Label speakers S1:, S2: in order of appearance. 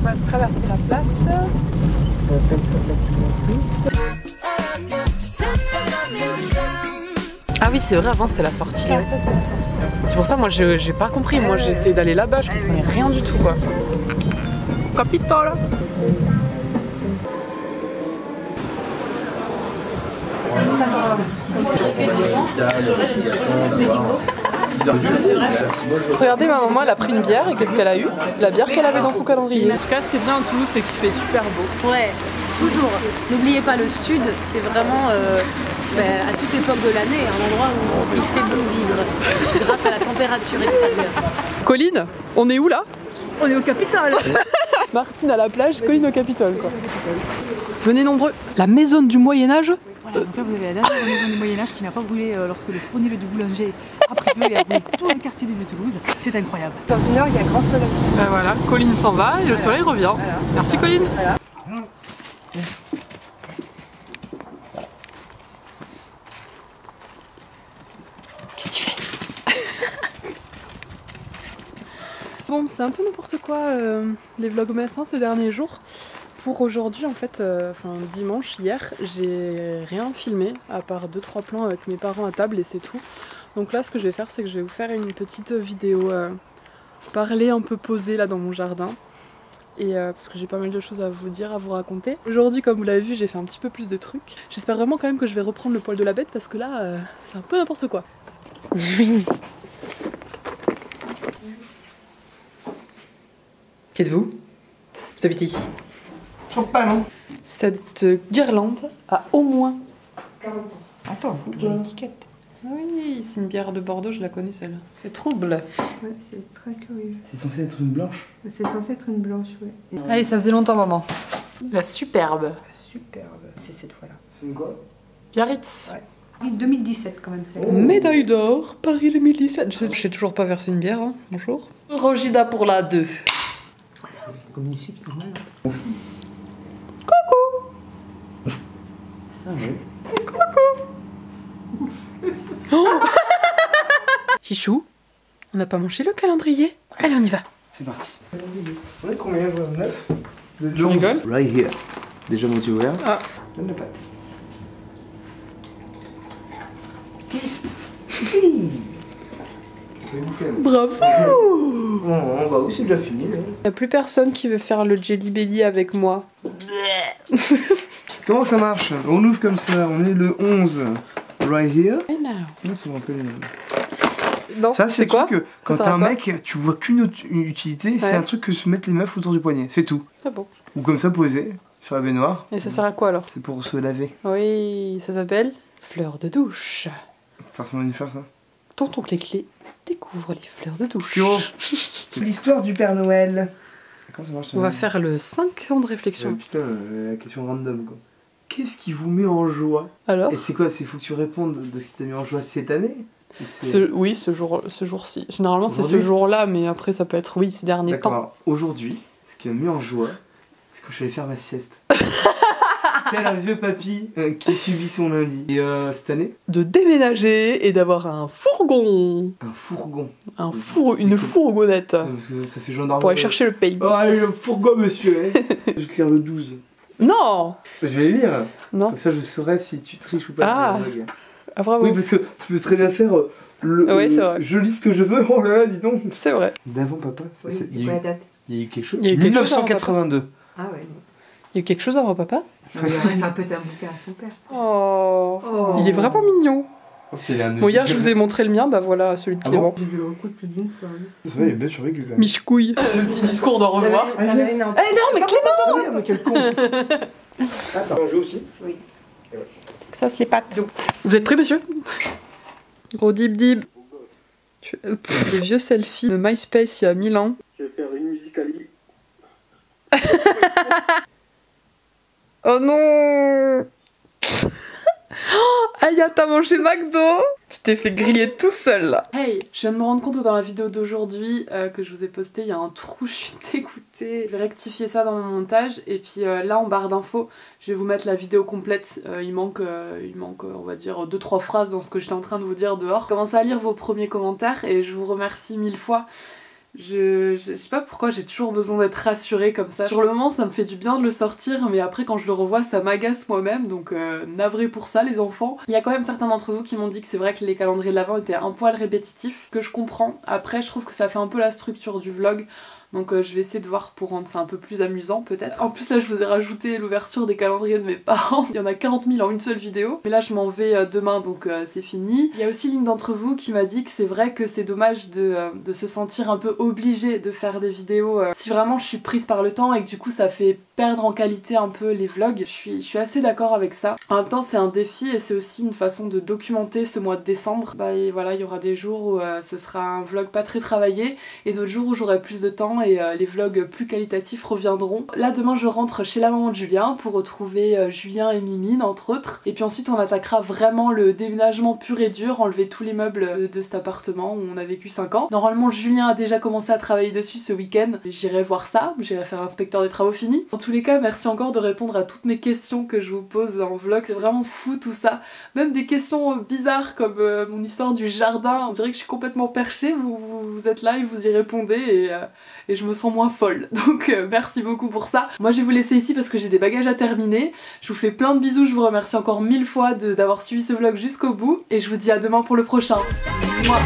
S1: va traverser la place.
S2: Belle fête matinée à tous.
S3: Ah oui, c'est vrai, avant c'était la sortie là.
S1: Ouais, ça c'était la sortie.
S3: C'est pour ça, moi j'ai pas compris. Moi j'ai essayé d'aller là-bas, je comprenais rien du tout quoi. Capitole. Regardez, ma maman elle a pris une bière et qu'est-ce qu'elle a eu? La bière qu'elle avait dans son calendrier. En tout cas, ce qui est bien à Toulouse, c'est qu'il fait super beau.
S4: Ouais, toujours. N'oubliez pas le sud, c'est vraiment à toute époque de l'année un endroit où il fait bon vivre grâce à la température extérieure.
S3: Colline, on est où là?
S4: On est au Capitole.
S3: Martine à la plage, Colline au Capitole quoi. Venez nombreux. La maison du Moyen-Âge.
S5: Voilà, donc là vous avez la dernière maison du Moyen-Âge qui n'a pas brûlé lorsque le fournil du boulanger a pris feu et a brûlé tout le quartier du Vieux-Toulouse. C'est incroyable.
S1: Dans une heure, il y a grand soleil.
S3: Ben voilà, Colline s'en va et le soleil revient.
S1: Voilà.
S3: Merci Colline.
S1: Voilà.
S3: Qu'est-ce que tu fais? Bon, c'est un peu n'importe quoi les vlogmas ces derniers jours. Pour aujourd'hui, en fait, dimanche, hier, j'ai rien filmé à part 2-3 plans avec mes parents à table et c'est tout. Donc là, ce que je vais faire, c'est que je vais vous faire une petite vidéo parler un peu posée là dans mon jardin. Et parce que j'ai pas mal de choses à vous dire, à vous raconter. Aujourd'hui, comme vous l'avez vu, j'ai fait un petit peu plus de trucs. J'espère vraiment quand même que je vais reprendre le poil de la bête parce que là, c'est un peu n'importe quoi. Oui. Qui êtes-vous? Vous habitez ici?
S6: Pas non.
S3: Cette guirlande a au moins
S1: 40 ans.
S6: Attends, faut une étiquette.
S3: Oui, c'est une bière de Bordeaux, je la connais celle-là. C'est trouble.
S1: Ouais, c'est très curieux.
S6: C'est censé être une blanche.
S1: C'est censé être une blanche, ouais.
S3: Allez, ça faisait longtemps, maman. La superbe.
S1: Superbe. C'est cette fois-là.
S6: C'est une quoi?
S3: Biarritz.
S1: Ouais. 2017 quand même.
S6: Oh.
S3: Médaille d'or, Paris 2017. Je sais toujours pas verser une bière, hein. Bonjour. Rogida pour la 2.
S6: Comme ici, c'est normal. Ah ouais.
S3: Chichou, on n'a pas mangé le calendrier? Allez, on y va.
S6: C'est parti. On est combien? 9?
S3: Tu rigoles?
S6: Right here. Déjà moitié ouvert.
S3: Ah.
S6: Donne la pâte. Twist. Oui. Je vais bouffer.
S3: Bravo.
S6: Oh, bah oui, c'est déjà fini. Là.
S3: Y a plus personne qui veut faire le Jelly Belly avec moi.
S6: Comment ça marche? On ouvre comme ça, on est le 11. Right here.
S3: Et now.
S6: Non, ça me rappelle les mêmes.
S3: Non,
S6: Ça, c'est
S3: quoi?
S6: que quand
S3: Ça
S6: t'es un
S3: va
S6: mec, tu vois qu'une utilité, c'est
S3: Ouais.
S6: un truc que se mettent les meufs autour du poignet, c'est tout.
S3: Ah bon.
S6: Ou comme ça posé sur la baignoire.
S3: Et ça sert à quoi alors?
S6: C'est pour se laver.
S3: Oui, ça s'appelle fleur de douche.
S6: Ça ressemble à une fleur ça.
S3: Tonton Clé-Clé découvre les fleurs de douche.
S6: Pio. L'histoire du Père Noël. Comment ça marche ça?
S3: On va faire le 5 ans de réflexion.
S6: Putain, la question random quoi. Qu'est-ce qui vous met en joie?
S3: Alors
S6: Et c'est quoi? C'est faut que tu répondes de ce qui t'a mis en joie cette année? Ou c'est-
S3: Oui, ce jour-ci. Généralement, c'est ce
S6: Aujourd'hui
S3: jour-là, mais après, ça peut être, oui, ces derniers
S6: D'accord,
S3: temps.
S6: alors, aujourd'hui, ce qui m'a mis en joie, c'est que je suis allé faire ma sieste. Tel un vieux papy qui subit son lundi. Et cette année,
S3: De déménager et d'avoir un fourgon.
S6: un fourgon.
S3: Une fourgonnette.
S6: Parce que ça fait gendarme.
S3: Pour aller chercher le pays.
S6: Oh, allez, le fourgon, monsieur. Hein. Je vais écrire le 12.
S3: Non.
S6: Je vais les lire.
S3: Non.
S6: Comme ça, je saurai si tu triches ou pas.
S3: Ah. Ah, bravo.
S6: Oui, parce que tu peux très bien faire
S3: Ouais, c'est vrai.
S6: je lis ce que je veux. Oh là là, dis donc.
S3: C'est vrai.
S6: D'avant, papa.
S1: Oui,
S6: il,
S1: c'est
S6: y
S1: quoi
S6: a
S1: la
S6: eu,
S1: date?
S6: il y a eu quelque chose.
S3: Il y a eu quelque chose avant
S6: 1982.
S1: Ah ouais.
S3: Il y a eu quelque chose avant papa?
S1: Non, il reste un peu un bouquin à son père.
S3: Oh.
S1: Oh.
S3: Il est vraiment mignon.
S6: Oh, il a un-
S3: Bon, hier, je vous ai montré le mien, bah voilà, celui de
S6: Ah
S3: Clément.
S1: J'ai vu le coup plus d'une fois. Oui.
S6: C'est vrai, il est bien survécu quand même.
S3: Michecouille. Le petit discours d'au revoir.
S1: Il y en avait une en-
S3: Eh non, mais Clément!
S6: Ah merde, quel con. Attends, on joue aussi.
S1: Oui.
S3: Ça, c'est les pattes. Vous êtes prêts, monsieur? Gros dib dib. Les vieux selfies de MySpace il y a 1000 ans.
S7: Je vais faire une musicali.
S3: Oh non! Aya, t'as mangé McDo? Tu t'es fait griller tout seul là. Hey, je viens de me rendre compte que dans la vidéo d'aujourd'hui que je vous ai postée, il y a un trou, je suis dégoûtée. Je vais rectifier ça dans mon montage et puis là en barre d'infos, je vais vous mettre la vidéo complète. Il manque on va dire 2-3 phrases dans ce que j'étais en train de vous dire dehors. Commencez à lire vos premiers commentaires et je vous remercie 1000 fois. Je sais pas pourquoi j'ai toujours besoin d'être rassurée comme ça. Sur le moment ça me fait du bien de le sortir, mais après quand je le revois ça m'agace moi-même, donc navré pour ça les enfants. Il y a quand même certains d'entre vous qui m'ont dit que c'est vrai que les calendriers de l'Avent étaient un poil répétitifs, que je comprends. Après je trouve que ça fait un peu la structure du vlog. Donc je vais essayer de voir pour rendre ça un peu plus amusant peut-être. En plus là je vous ai rajouté l'ouverture des calendriers de mes parents. Il y en a 40 000 en une seule vidéo. Mais là je m'en vais demain donc c'est fini. Il y a aussi l'une d'entre vous qui m'a dit que c'est vrai que c'est dommage de se sentir un peu obligée de faire des vidéos si vraiment je suis prise par le temps et que du coup ça fait perdre en qualité un peu les vlogs. Je suis assez d'accord avec ça. En même temps c'est un défi et c'est aussi une façon de documenter ce mois de décembre. Bah et voilà, il y aura des jours où ce sera un vlog pas très travaillé et d'autres jours où j'aurai plus de temps et les vlogs plus qualitatifs reviendront. Là demain je rentre chez la maman de Julien pour retrouver Julien et Mimine entre autres. Et puis ensuite on attaquera vraiment le déménagement pur et dur, enlever tous les meubles de cet appartement où on a vécu 5 ans. Normalement Julien a déjà commencé à travailler dessus ce week-end. J'irai voir ça, j'irai faire l'inspecteur des travaux finis. En tous les cas merci encore de répondre à toutes mes questions que je vous pose en vlog. C'est vraiment fou tout ça. Même des questions bizarres comme mon histoire du jardin. On dirait que je suis complètement perchée. Vous êtes là et vous y répondez et je me sens moins folle. Donc merci beaucoup pour ça. Moi je vais vous laisser ici parce que j'ai des bagages à terminer. Je vous fais plein de bisous, je vous remercie encore 1000 fois d'avoir suivi ce vlog jusqu'au bout et je vous dis à demain pour le prochain. Mouah.